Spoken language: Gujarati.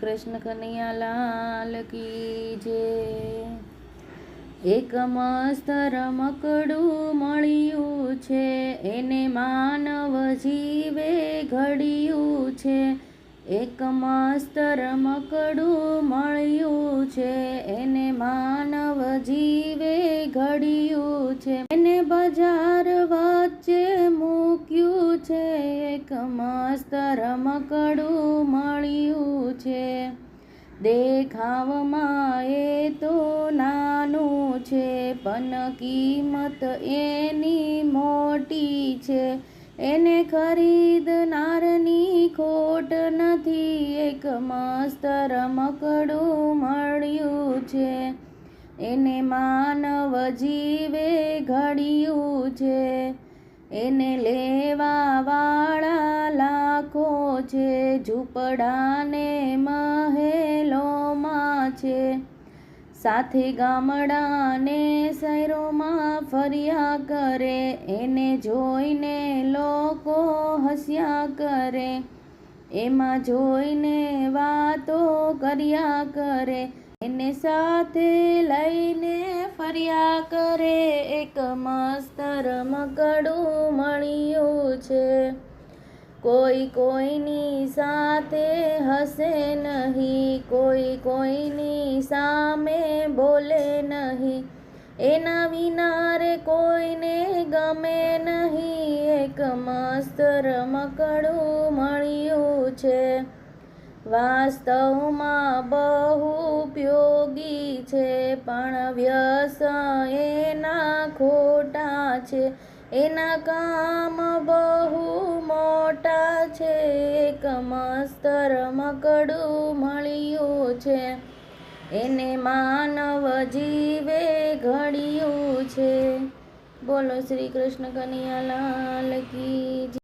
કૃષ્ણ કનૈયા લાલ કી જય। એક મસ્ત રમકડું મળ્યું છે, એને માનવ જીવે ઘડ્યું છે। એક મસ્ત રમકડું મળ્યું છે, એને માનવ જીવે ઘડ્યું છે। એને બજાર વચ્ચે મૂક્યું છે, એક મસ્ત રમકડું મળ્યું છે। દેખાવમાં એ તો નાનું છે, પણ કિંમત એની મોટી છે। એને ખરીદનારની ખોટ નથી, એક મસ્ત રમકડું મળ્યું છે, એને માનવ જીવે ઘડ્યું છે। એને લેવા વાળા લાખો છે, ઝૂંપડાને મહેલોમાં છે, સાથે ગામડાને શહેરોમાં ફર્યા કરે। એને જોઈને લોકો હસ્યા કરે, એમાં જોઈને વાતો કર્યા કરે, એને સાથે લઈને ફર્યા કરે। એક મસ્ત રમકડું મળ્યું છે, કોઈ કોઈની સાથે હસે નહીં, કોઈ કોઈની સામે બોલે નહીં, એના વિના રે કોઈને ગમે નહીં। એક મસ્ત રમકડું મળ્યું છે, વાસ્તવમાં બહુ ઉપયોગી છે, પણ વ્યસન એના ખોટા છે, એના કામ બહુ મોટા છે। એક મસ્ત રમકડું મળ્યું છે, એને માનવ જીવે ઘડ્યું છે। બોલો શ્રી કૃષ્ણ કનૈયા લાલ કી જય।